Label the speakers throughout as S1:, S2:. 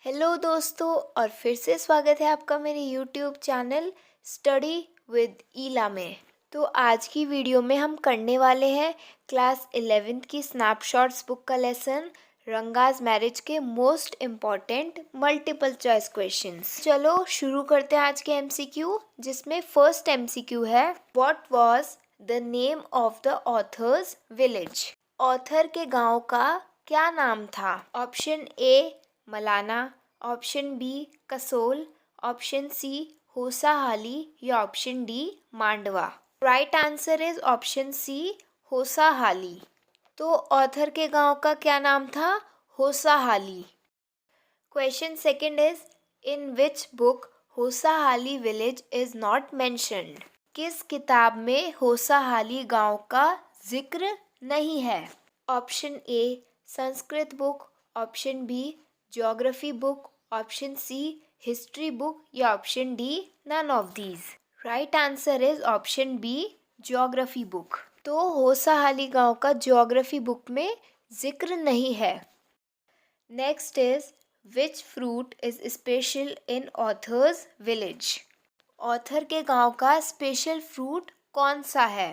S1: Hello दोस्तों, और फिर से स्वागत है आपका मेरे यूट्यूब चैनल स्टडी विद ईला में। तो आज की वीडियो में हम करने वाले हैं क्लास 11th की स्नैपशॉट्स बुक का लेसन रंगाज मैरिज के most important multiple choice questions. चलो शुरू करते हैं आज के एमसीक्यू, जिसमें फर्स्ट एमसीक्यू है what was the name of the author's village. Author के गांव का क्या नाम था? Option A Malana, option B Kasol, option C Hosahalli या option D Mandwa. Right answer is option C Hosahalli. तो ऑथर के गांव का क्या नाम था? होसाहाली। Question second is in which book Hosahalli village is not mentioned. किस किताब में होसाहाली गांव का जिक्र नहीं है? Option A Sanskrit book, option B geography book, option C history book या option D none of these. Right answer is option B geography book. तो होसाहाली गांव का ज्योग्राफी बुक में जिक्र नहीं है। Next is which fruit is special in authors village. Author के गांव का स्पेशल फ्रूट कौन सा है?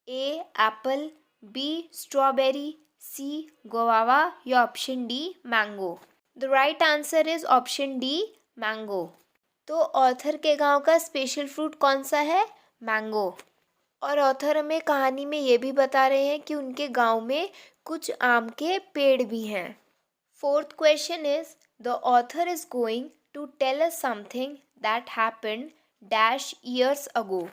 S1: ए एप्पल, बी स्ट्रॉबेरी, सी गुआवा या option D mango. The right answer is option D mango. तो ऑथर के गांव का स्पेशल फ्रूट कौन सा है? मैंगो। और ऑथर हमें कहानी में ये भी बता रहे हैं कि उनके गांव में कुछ आम के पेड़ भी हैं। Fourth question is the author is going to tell us something that happened dash years ago.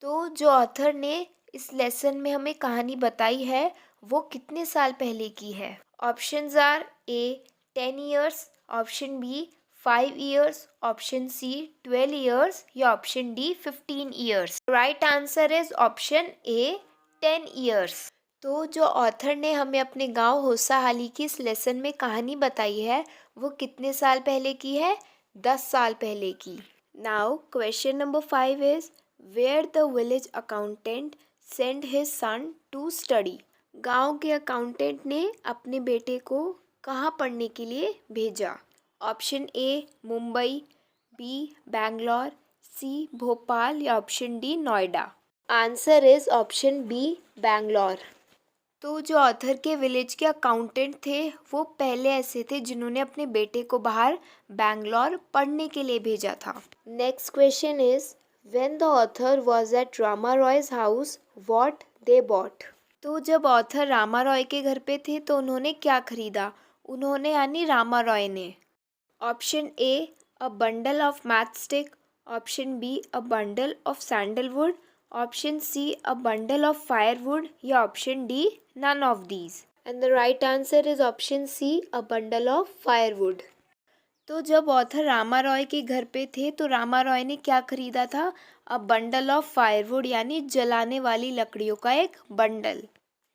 S1: तो जो ऑथर ने इस लेसन में हमें कहानी बताई है वो कितने साल पहले की है? Options are A 10 years, option B 5 years, option C 12 years या option D 15 years. Right answer is option A 10 years. तो जो ऑथर ने हमें अपने गांव होसाहाली की इस लेसन में कहानी बताई है वो कितने साल पहले की है? 10 साल पहले की। Now question number 5 is where the village accountant send his son to study. गांव के अकाउंटेंट ने अपने बेटे को कहाँ पढ़ने के लिए भेजा? Option A Mumbai, B Bangalore, C Bhopal या option D Noida. Answer is option B Bangalore. तो जो ऑथर के विलेज के अकाउंटेंट थे वो पहले ऐसे थे जिन्होंने अपने बेटे को बाहर बैंगलोर पढ़ने के लिए भेजा था। Next question is when the author was at Rama Roy's house what they bought. तो जब ऑथर रामा रॉय के घर पे थे तो उन्होंने क्या खरीदा? उन्होंने यानी रामा रॉय ने option A a bundle of matchstick, option B a bundle of sandalwood, option C a bundle of firewood या option D none of these. And the right answer is option C a bundle of firewood. तो जब author Rama Roy के घर पे थे तो रामा रॉय ने क्या खरीदा था? अ बंडल ऑफ फायरवुड यानी जलाने वाली लकड़ियों का एक bundle.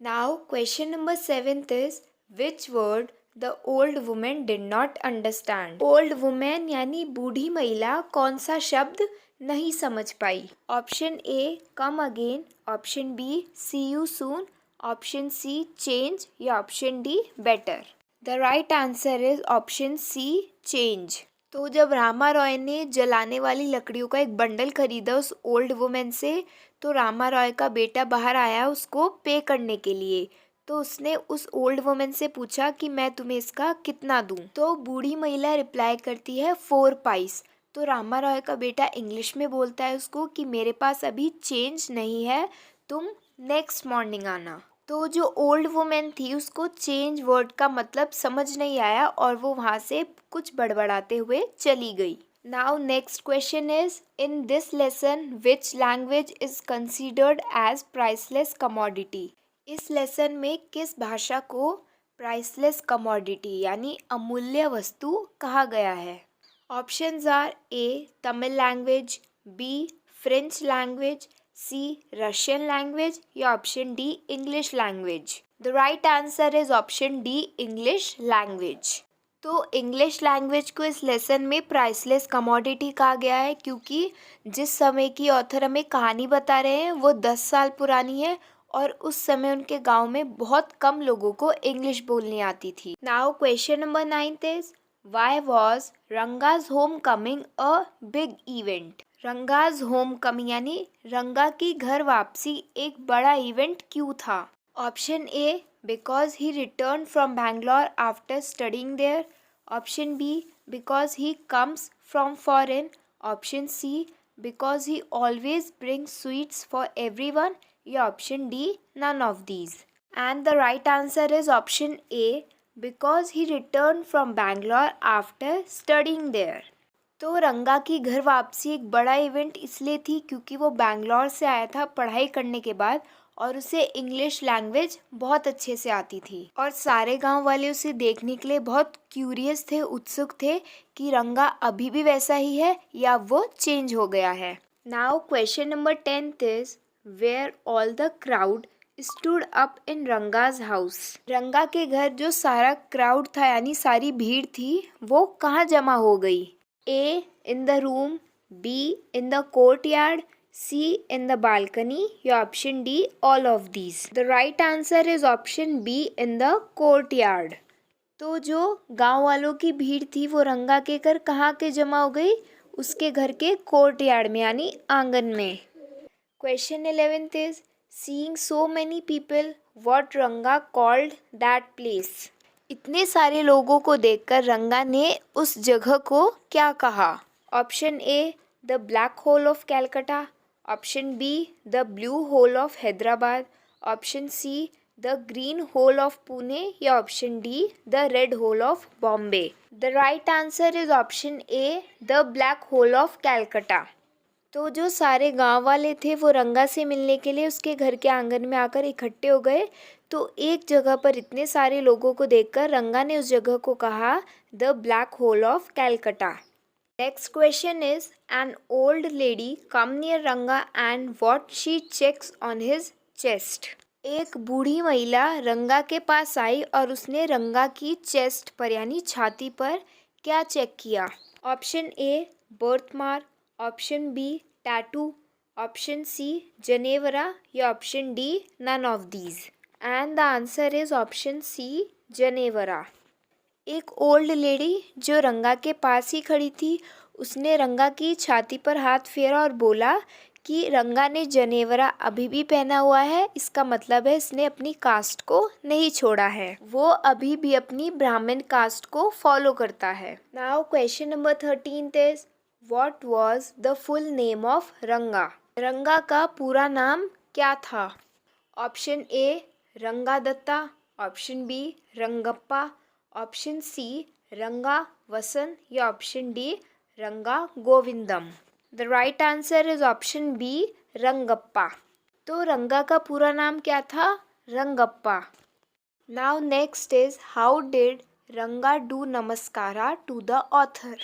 S1: Now question number 7 is which word the old women did not understand. Old women यानी बूढ़ी महिला कौन सा शब्द नहीं समझ पाई? Option A come again, option B see you soon, option C change या option D better. The right answer is option C change. तो जब रामा रॉय ने जलाने वाली लकड़ियों का एक बंडल खरीदा उस ओल्ड वुमेन से तो रामा रॉय का बेटा बाहर आया उसको पे करने के लिए। तो उसने उस ओल्ड वुमेन से पूछा कि मैं तुम्हें इसका कितना दूं। तो बूढ़ी महिला रिप्लाई करती है 4 पाइस। तो रामा रॉय का बेटा इंग्लिश में बोलता है उसको कि मेरे पास अभी चेंज नहीं है, तुम नेक्स्ट मॉर्निंग आना। तो जो ओल्ड वुमेन थी उसको चेंज वर्ड का मतलब समझ नहीं आया और वो वहाँ से कुछ बड़बड़ाते हुए चली गई। Now next question is in this lesson which language is considered as priceless commodity. इस लेसन में किस भाषा को प्राइसलेस कमोडिटी यानी अमूल्य वस्तु कहा गया है? Options are A Tamil language, B French language, C Russian language या option D English language. The right answer is option D English language. तो इंग्लिश लैंग्वेज को इस लेसन में प्राइसलेस कमोडिटी कहा गया है क्योंकि जिस समय की ऑथर हमें कहानी बता रहे हैं वो 10 साल पुरानी है और उस समय उनके गांव में बहुत कम लोगों को इंग्लिश बोलनी आती थी। Now question number 9 is Why was Ranga's homecoming a big event? Ranga's home coming यानी रंगा की घर वापसी एक बड़ा इवेंट क्यों था? Option A because he return from Bangalore after studying there, option B because he comes from foreign, option C because he always brings sweets for everyone, या option D none of these. And the right answer is option A because he return from Bangalore after studying there. तो रंगा की घर वापसी एक बड़ा event इसलिए थी क्योंकि वो बैंगलोर से आया था पढ़ाई करने के बाद और उसे इंग्लिश लैंग्वेज बहुत अच्छे से आती थी और सारे गांव वाले उसे देखने के लिए बहुत क्यूरियस थे, उत्सुक थे कि रंगा अभी भी वैसा ही है या वो चेंज हो गया है. Now question number 10 is where all the crowd stood up in Ranga's house. Ranga के घर जो सारा क्राउड था यानी सारी भीड़ थी वो कहाँ जमा हो गई? A in the room, B in the courtyard, C in the balcony, या option D all of these. The right answer is option B in the courtyard. तो जो गांव वालों की भीड़ थी वो रंगा के घर कहाँ के जमा हो गई? उसके घर के कोर्टयार्ड में यानी आंगन में. Question 11 is seeing so many people, what रंगा called that place. इतने सारे लोगों को देखकर रंगा ने उस जगह को क्या कहा? Option A the black hole of Calcutta, option B the blue hole of Hyderabad, option C the green hole of Pune, या option D the red hole of Bombay. The right answer is option A the black hole of Calcutta. तो जो सारे गांव वाले थे वो रंगा से मिलने के लिए उसके घर के आंगन में आकर इकट्ठे हो गए. तो एक जगह पर इतने सारे लोगों को देखकर रंगा ने उस जगह को कहा the black hole of Calcutta. Next question is an old lady come near Ranga and what she checks on his chest. एक बूढ़ी महिला रंगा के पास आई और उसने रंगा की चेस्ट पर यानी छाती पर क्या चेक किया? Option A birth mark, option B tattoo, option C janivara, या option D none of these. And the answer is option C janivara. एक ओल्ड लेडी जो रंगा के पास ही खड़ी थी उसने रंगा की छाती पर हाथ फेरा और बोला कि रंगा ने जनेवरा अभी भी पहना हुआ है, इसका मतलब है इसने अपनी कास्ट को नहीं छोड़ा है, वो अभी भी अपनी ब्राह्मण कास्ट को फॉलो करता है. Now question number 13 is what was the full name of रंगा. रंगा का पूरा नाम क्या था? Option A Ranga Datta, option B Rangappa, option C Ranga Vasan, या option D Ranga Govindam. The right answer is option B Rangappa. तो रंगा का पूरा नाम क्या था? Rangappa. Now next is how did Ranga do namaskara to the author.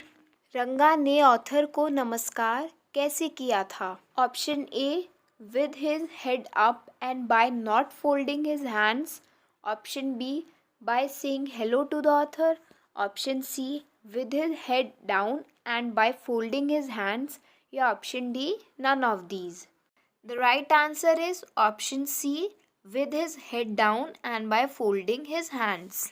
S1: Ranga ने ऑथर को नमस्कार कैसे किया था? Option A with his head up and by not folding his hands, option B by saying hello to the author, option C with his head down and by folding his hands, या option D none of these. The right answer is option C with his head down and by folding his hands.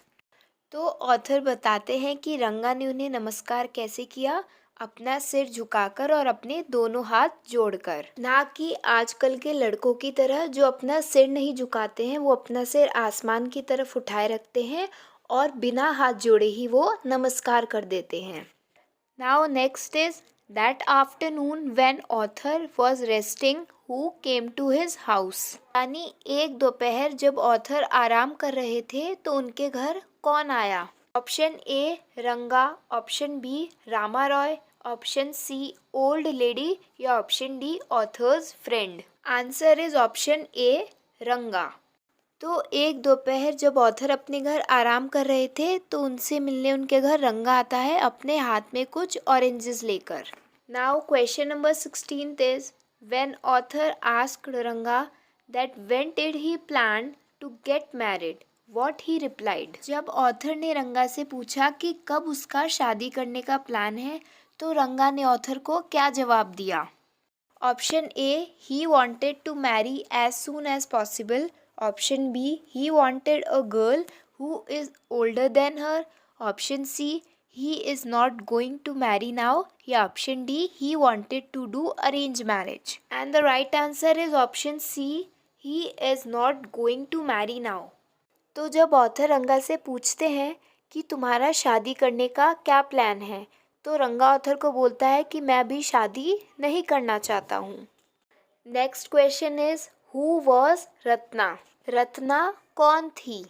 S1: तो author बताते हैं कि रंगा ने उन्हें नमस्कार कैसे किया? अपना सिर झुकाकर और अपने दोनों हाथ जोड़कर, ना कि आजकल के लड़कों की तरह जो अपना सिर नहीं झुकाते हैं, वो अपना सिर आसमान की तरफ उठाए रखते हैं और बिना हाथ जोड़े ही वो नमस्कार कर देते हैं. Now next is that afternoon when author was resting who came to his house. यानी एक दोपहर जब ऑथर आराम कर रहे थे तो उनके घर कौन आया? Option A Ranga, option B Rama Roy, option C old lady, या option D author's friend. Answer is option A Ranga. तो एक दोपहर जब ऑथर अपने घर आराम कर रहे थे तो उनसे मिलने उनके घर रंगा आता है अपने हाथ में कुछ ऑरेंजेस लेकर. Now question number 16 is when author asked Ranga that when did he plan to get married, what he replied. जब ऑथर ने रंगा से पूछा कि कब उसका शादी करने का प्लान है तो रंगा ने ऑथर को क्या जवाब दिया? Option A he wanted to marry as soon as possible, option B he wanted a girl who is older than her, option C he is not going to marry now, या option D he wanted to do arrange marriage. And the right answer is option C, he is not going to marry now. तो जब author रंगा से पूछते हैं कि तुम्हारा शादी करने का क्या प्लान है, तो रंगा ऑथर को बोलता है कि मैं अभी शादी नहीं करना चाहता हूँ। Next question is who was Ratna? Ratna कौन थी?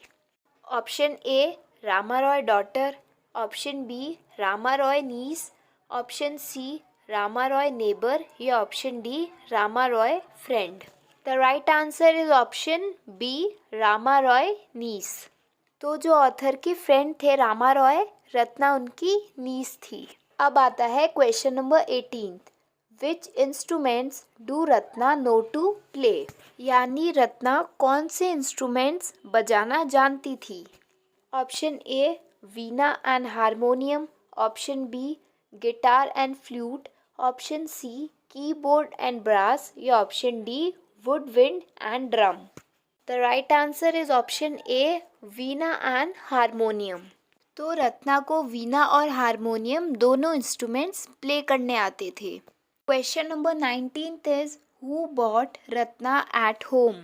S1: Option A Rama Roy daughter, option B Rama Roy niece, option C Rama Roy neighbour, या option D Rama Roy friend. The right answer is option B Rama Roy niece. तो जो ऑथर के फ्रेंड थे रामा रॉय, रत्ना उनकी नीस थी। अब आता है question number 18। Which instruments do Ratna know to play? यानी रत्ना कौन से इंस्ट्रूमेंट्स बजाना जानती थी? Option A veena and harmonium, option B guitar and flute, option C keyboard and brass, या option D woodwind and drum. The right answer is option A veena and harmonium. तो रत्ना को वीणा और हारमोनियम दोनों इंस्ट्रूमेंट्स प्ले करने आते थे। Question number 19 is who brought Ratna at home?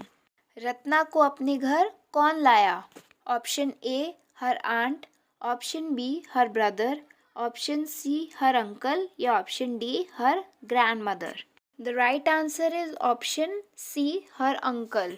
S1: Ratna को अपने घर कौन लाया? Option A her aunt, option B her brother, option C her uncle, या option D her grandmother. The right answer is option C her uncle.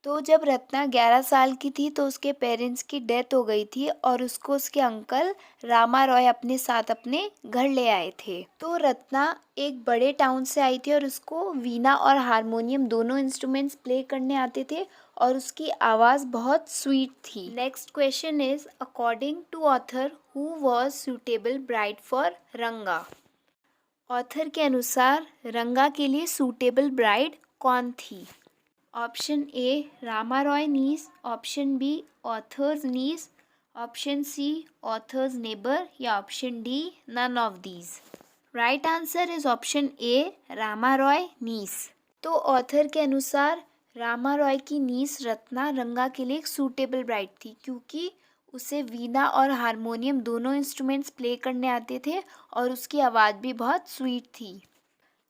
S1: तो जब रत्ना 11 साल की थी तो उसके पेरेंट्स की डेथ हो गई थी और उसको उसके अंकल रामा रॉय अपने साथ अपने घर ले आए थे। तो रत्ना एक बड़े टाउन से आई थी और उसको वीणा और हारमोनियम दोनों इंस्ट्रूमेंट्स प्ले करने आते थे और उसकी आवाज़ बहुत स्वीट थी। Next question is according to author who was suitable bride for Ranga? Author के अनुसार रंगा के लिए सूटेबल ब्राइड कौन थी? Option A Rama Roy niece, option B author's niece, option C author's neighbour, या option D none of these. Right answer is option A Rama Roy niece. तो author के अनुसार रामा रॉय की नीस रत्ना रंगा के लिए एक सूटेबल ब्राइड थी क्योंकि उसे वीणा और हारमोनियम दोनों इंस्ट्रूमेंट्स प्ले करने आते थे और उसकी आवाज़ भी बहुत स्वीट थी।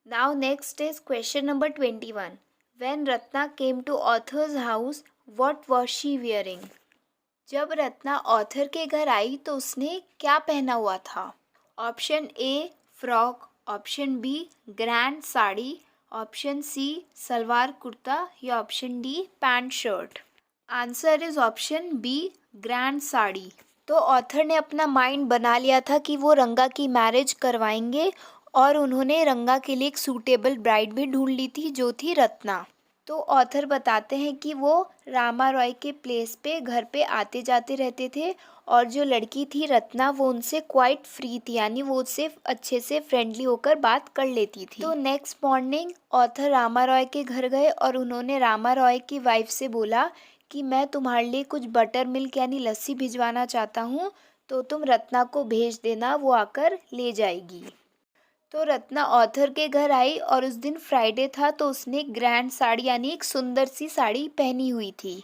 S1: Now next is question number 21। When Ratna came to author's house, what was she wearing? जब रत्ना ऑथर के घर आई तो उसने क्या पहना हुआ था? Option A frock, option B grand sari, option C salwar kurta, या option D pant shirt. Answer is option B grand sari. तो ऑथर ने अपना माइंड बना लिया था कि वो रंगा की मैरिज करवाएंगे और उन्होंने रंगा के लिए एक सूटेबल ब्राइड भी ढूंढ ली थी जो थी रत्ना। तो ऑथर बताते हैं कि वो रामा रॉय के प्लेस पे घर पे आते जाते रहते थे और जो लड़की थी रत्ना वो उनसे क्वाइट फ्री थी, यानी वो उससे अच्छे से फ्रेंडली होकर बात कर लेती थी। तो next morning author Rama Roy के घर गए और उन्होंने रामा रॉय की वाइफ से बोला कि मैं तुम्हारे लिए कुछ बटर मिल्क यानी लस्सी भिजवाना चाहता हूँ, तो तुम रत्ना को भेज देना, वो आकर ले जाएगी। तो रत्ना ऑथर के घर आई और उस दिन फ्राइडे था तो उसने ग्रैंड साड़ी यानी एक सुंदर सी साड़ी पहनी हुई थी।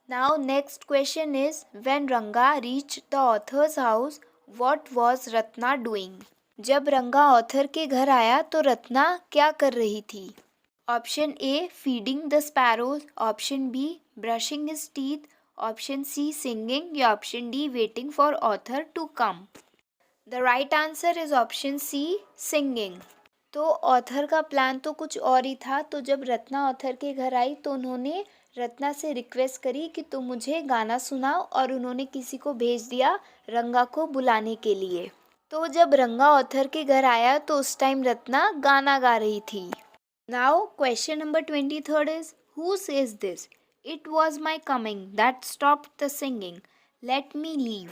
S1: Now next question is when Ranga reach the author's house what was Ratna doing? जब रंगा ऑथर के घर आया तो रत्ना क्या कर रही थी? Option A feeding the sparrows, option B brushing his teeth, option C singing, या option D waiting for author to come. The right answer is option C singing. तो ऑथर का प्लान तो कुछ और ही था। तो जब रत्ना ऑथर के घर आई तो उन्होंने रत्ना से रिक्वेस्ट करी कि तुम मुझे गाना सुनाओ और उन्होंने किसी को भेज दिया रंगा को बुलाने के लिए। तो जब रंगा ऑथर के घर आया तो उस टाइम रत्ना गाना गा रही थी। Now question number 23 is who says this? It was my coming that stopped the singing, let me leave.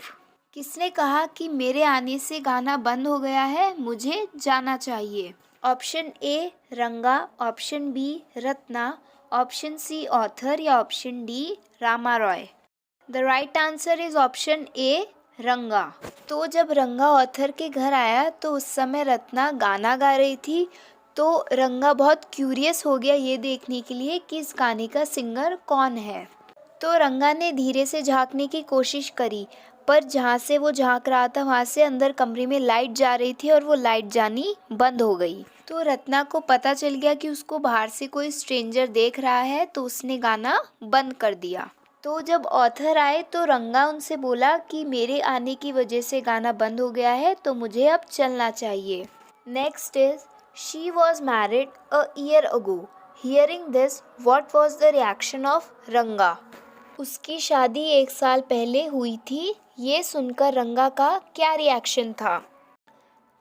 S1: किसने कहा कि मेरे आने से गाना बंद हो गया है, मुझे जाना चाहिए? Option A Ranga, option B Ratna, option C author, या option D Rama Roy. The right answer is option A Ranga. तो जब रंगा ऑथर के घर आया तो उस समय रत्ना गाना गा रही थी। तो रंगा बहुत क्यूरियस हो गया ये देखने के लिए कि इस गाने का सिंगर कौन है। तो रंगा ने धीरे से झांकने की कोशिश करी पर जहाँ से वो झांक रहा था वहाँ से अंदर कमरे में लाइट जा रही थी और वो लाइट जानी बंद हो गई। तो रत्ना को पता चल गया कि उसको बाहर से कोई स्ट्रेंजर देख रहा है, तो उसने गाना बंद कर दिया। तो जब ऑथर आए तो रंगा उनसे बोला कि मेरे आने की वजह से गाना बंद हो गया है, तो मुझे अब चलना चाहिए। Next is she was married a year ago. Hearing this what was the reaction of रंगा। उसकी शादी 1 साल पहले हुई थी, ये सुनकर रंगा का क्या रिएक्शन था?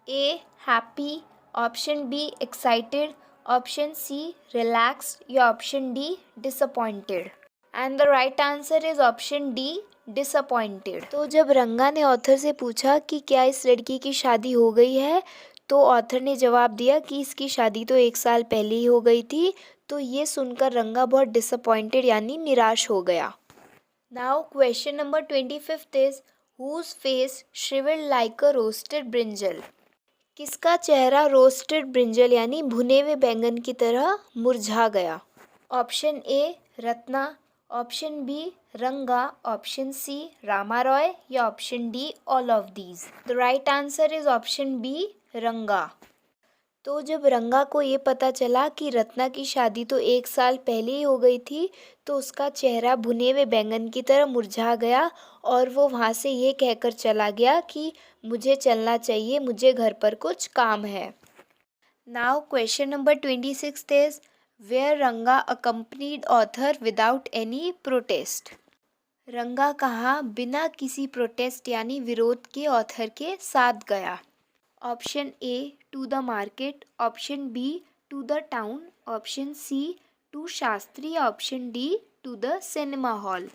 S1: A happy, option B excited, option C relaxed या option D disappointed. And the right answer is option D disappointed. तो जब रंगा ने ऑथर से पूछा कि क्या इस लड़की की शादी हो गई है, तो ऑथर ने जवाब दिया कि इसकी शादी तो 1 साल पहले ही हो गई थी। तो ये सुनकर रंगा बहुत डिसअपॉइंटेड यानी निराश हो गया। Now question number 25 is whose face shrivelled like a roasted brinjal. किसका चेहरा रोस्टेड ब्रिंजल यानी भुने हुए बैंगन की तरह मुरझा गया? Option A Ratna, option B Ranga, option C Rama Roy या option D all of these. The right answer is option B Ranga. तो जब रंगा को ये पता चला कि रत्ना की शादी तो 1 साल पहले ही हो गई थी, तो उसका चेहरा भुने हुए बैंगन की तरह मुरझा गया और वो वहाँ से ये कहकर चला गया कि मुझे चलना चाहिए, मुझे घर पर कुछ काम है। Now question number 26 is where Ranga accompanied author without any protest. Ranga कहाँ बिना किसी प्रोटेस्ट यानी विरोध के ऑथर के साथ गया? Option A to the market, option B to the town, option C to Shastri, option D to the cinema hall.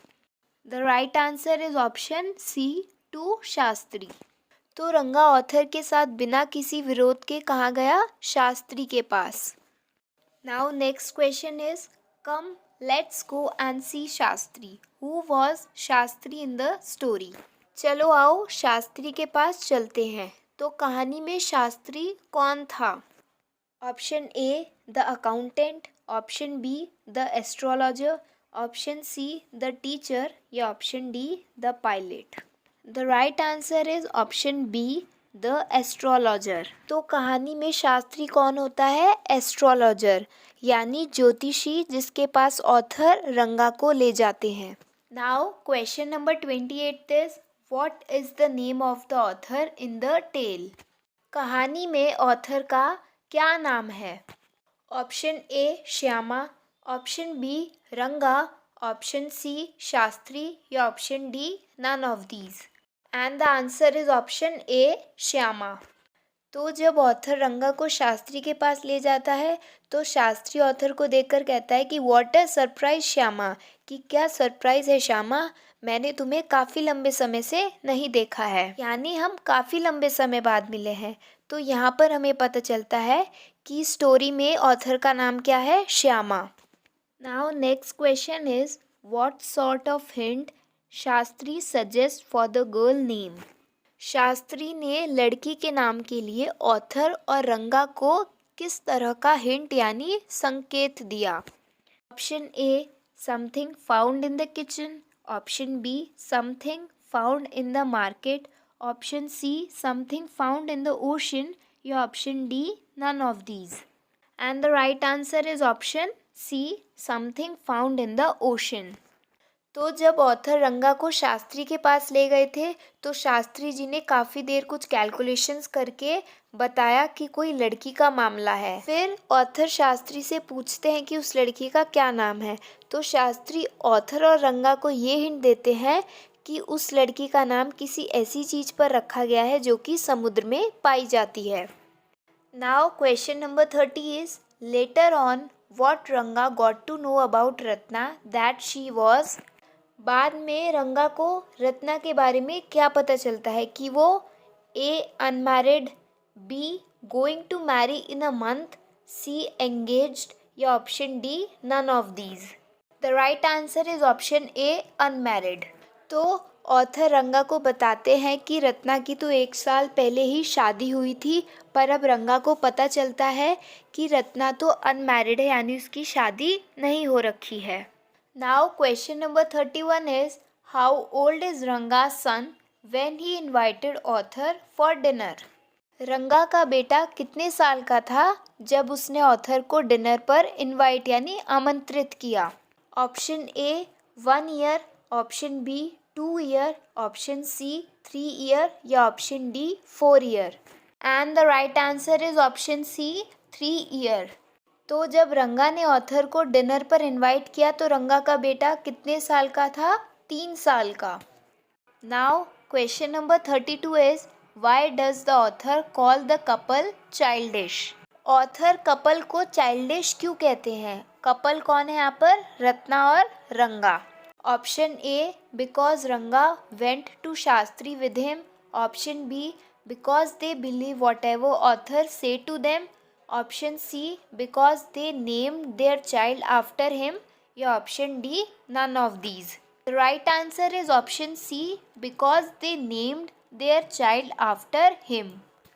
S1: The right answer is option C to Shastri. तो रंगा ऑथर के साथ बिना किसी विरोध के कहाँ गया? शास्त्री के पास। Now next question is come let's go and see Shastri. Who was Shastri in the story? चलो आओ शास्त्री के पास चलते हैं। तो कहानी में शास्त्री कौन था? Option A the accountant, option B the astrologer, option C the teacher या option D the pilot. The right answer is option B the astrologer. तो कहानी में शास्त्री कौन होता है? एस्ट्रोलॉजर यानी ज्योतिषी, जिसके पास ऑथर रंगा को ले जाते हैं। Now question number 28 is What is the name of the author in the tale? कहानी में ऑथर का क्या नाम है? Option A Shyama, option B Ranga, option C Shastri या option D none of these. And the answer is option A Shyama. तो जब author Ranga को शास्त्री के पास ले जाता है, तो शास्त्री ऑथर को देखकर कहता है कि व्हाट अ सरप्राइज श्यामा, कि क्या सरप्राइज है श्यामा, मैंने तुम्हें काफ़ी लंबे समय से नहीं देखा है, यानी हम काफ़ी लंबे समय बाद मिले हैं। तो यहाँ पर हमें पता चलता है कि स्टोरी में ऑथर का नाम क्या है? Shyama. Now next question is what sort of hint Shastri suggest for the girl name. Shastri ने लड़की के नाम के लिए ऑथर और रंगा को किस तरह का हिंट यानी संकेत दिया? Option A something found in the kitchen, option B something found in the market, option C something found in the ocean या option D none of these. And the right answer is option C something found in the ocean. तो जब author Ranga को शास्त्री के पास ले गए थे, तो शास्त्री जी ने काफ़ी देर कुछ कैलकुलेशंस करके बताया कि कोई लड़की का मामला है। फिर ऑथर शास्त्री से पूछते हैं कि उस लड़की का क्या नाम है। तो शास्त्री ऑथर और रंगा को ये हिंट देते हैं कि उस लड़की का नाम किसी ऐसी चीज़ पर रखा गया है जो कि समुद्र में पाई जाती है। Now question number 30 is later on what Ranga got to know about Ratna that she was. बाद में रंगा को रत्ना के बारे में क्या पता चलता है कि वो A unmarried, B going to marry in a month, C engaged या option D none of these. The right answer is option A unmarried. तो ऑथर रंगा को बताते हैं कि रत्ना की तो 1 साल पहले ही शादी हुई थी, पर अब रंगा को पता चलता है कि रत्ना तो अनमैरिड है यानी उसकी शादी नहीं हो रखी है। Now question number 31 is how old is Ranga's son when he invited author for dinner. रंगा का बेटा कितने साल का था जब उसने ऑथर को डिनर पर इनवाइट यानी आमंत्रित किया? Option A 1 year, option B 2 year, option C 3 year या option D 4 year. And the right answer is option C 3 year. तो जब रंगा ने ऑथर को डिनर पर इनवाइट किया तो रंगा का बेटा कितने साल का था? 3 साल का। Now question number 32 is why does the author call the couple childish? Author couple को चाइल्डिश क्यों कहते हैं? कपल कौन है यहाँ पर? रत्ना और Ranga. Option A because Ranga went to Shastri with him, option B because they believe whatever author said to them, option C because they named their child after him या option D none of these. The right answer is option C because they named their child after him.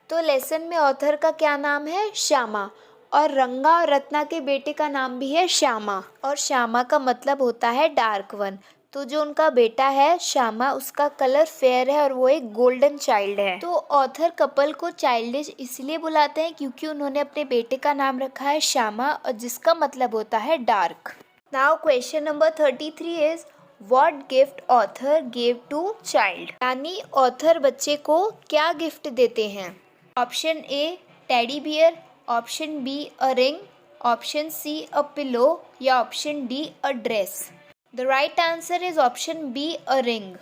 S1: तो lesson में author का क्या नाम है? श्यामा। और रंगा और रत्ना के बेटे का नाम भी है श्यामा, और श्यामा का मतलब होता है डार्क वन। तो जो उनका बेटा है श्यामा, उसका कलर फेयर है और वो एक गोल्डन चाइल्ड है। तो ऑथर कपल को चाइल्डिश इसलिए बुलाते हैं क्योंकि उन्होंने अपने बेटे का नाम रखा है श्यामा, और जिसका मतलब होता है dark. Now question number 33 is What gift author gave to child? यानी ऑथर बच्चे को क्या गिफ्ट देते हैं? Option A teddy bear, option B a ring, option C a pillow या option D a dress. The right answer is option B a ring.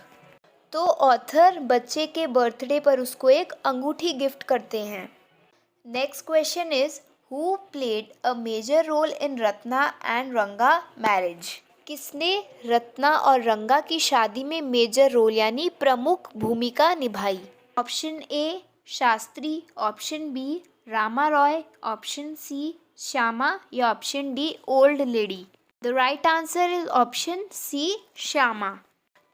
S1: तो author बच्चे के बर्थडे पर उसको एक अंगूठी गिफ्ट करते हैं। Next question is who played a major role in Ratna and Ranga marriage? किसने रत्ना और रंगा की शादी में मेजर रोल यानी प्रमुख भूमिका निभाई? Option A Shastri, option B Rama Roy, option C Shyama या option D old lady. The right answer is option C Shyama.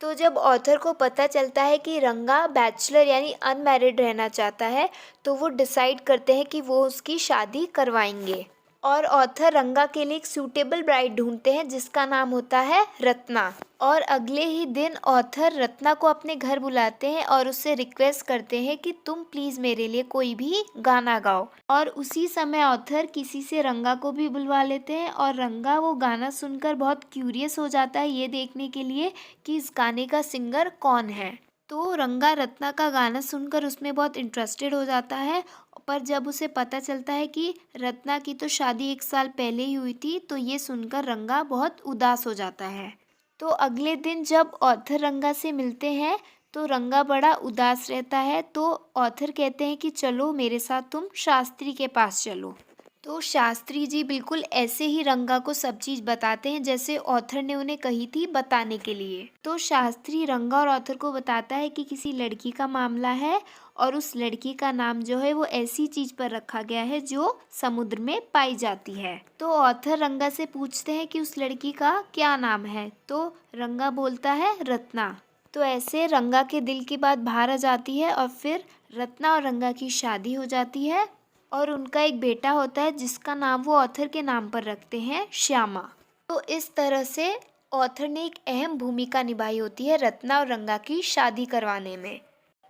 S1: तो जब ऑथर को पता चलता है कि रंगा बैचलर यानी अनमैरिड रहना चाहता है तो वो डिसाइड करते हैं कि वो उसकी शादी करवाएंगे, और ऑथर रंगा के लिए एक सूटेबल ब्राइड ढूंढते हैं जिसका नाम होता है रत्ना। और अगले ही दिन ऑथर रत्ना को अपने घर बुलाते हैं और उससे रिक्वेस्ट करते हैं कि तुम प्लीज़ मेरे लिए कोई भी गाना गाओ। और उसी समय ऑथर किसी से रंगा को भी बुलवा लेते हैं, और रंगा वो गाना सुनकर बहुत क्यूरियस हो जाता है ये देखने के लिए कि इस गाने का सिंगर कौन है। तो रंगा रत्ना का गाना सुनकर उसमें बहुत इंटरेस्टेड हो जाता है, पर जब उसे पता चलता है कि रत्ना की तो शादी 1 साल पहले ही हुई थी तो ये सुनकर रंगा बहुत उदास हो जाता है। तो अगले दिन जब ऑथर रंगा से मिलते हैं तो रंगा बड़ा उदास रहता है, तो ऑथर कहते हैं कि चलो मेरे साथ तुम शास्त्री के पास चलो। तो शास्त्री जी बिल्कुल ऐसे ही रंगा को सब चीज़ बताते हैं जैसे ऑथर ने उन्हें कही थी बताने के लिए। तो शास्त्री रंगा और ऑथर को बताता है कि किसी लड़की का मामला है और उस लड़की का नाम जो है वो ऐसी चीज़ पर रखा गया है जो समुद्र में पाई जाती है। तो ऑथर रंगा से पूछते हैं कि उस लड़की का क्या नाम है, तो रंगा बोलता है रत्ना। तो ऐसे रंगा के दिल की बात बाहर आ जाती है और फिर रत्ना और रंगा की शादी हो जाती है, और उनका एक बेटा होता है जिसका नाम वो ऑथर के नाम पर रखते हैं श्यामा। तो इस तरह से ऑथर ने एक अहम भूमिका निभाई होती है रत्ना और रंगा की शादी करवाने में।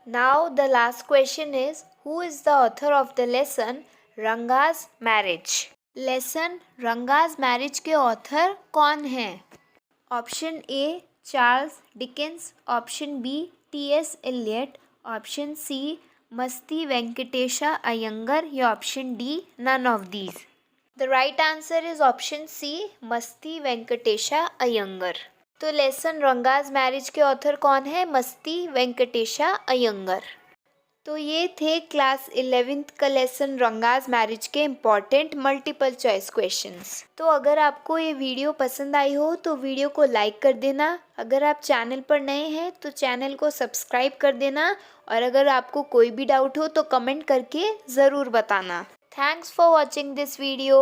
S1: Now the last question is who is the author of the lesson Ranga's marriage? Lesson Ranga's marriage के ऑथर कौन हैं? Option A Charles Dickens, option B T S. Eliot, option C Masti Venkatesha Iyengar या option D none of these. The right answer is option C Masti Venkatesha Iyengar. तो lesson Ranga's marriage के author कौन है? मस्ती वेंकटेशा अयंगर। तो ये थे क्लास 11th का लेसन रंगाज मैरिज के इम्पॉर्टेंट मल्टीपल चॉइस क्वेश्चंस। तो अगर आपको ये वीडियो पसंद आई हो तो वीडियो को लाइक कर देना। अगर आप चैनल पर नए हैं तो चैनल को सब्सक्राइब कर देना, और अगर आपको कोई भी डाउट हो तो कमेंट करके ज़रूर बताना। Thanks for watching this video.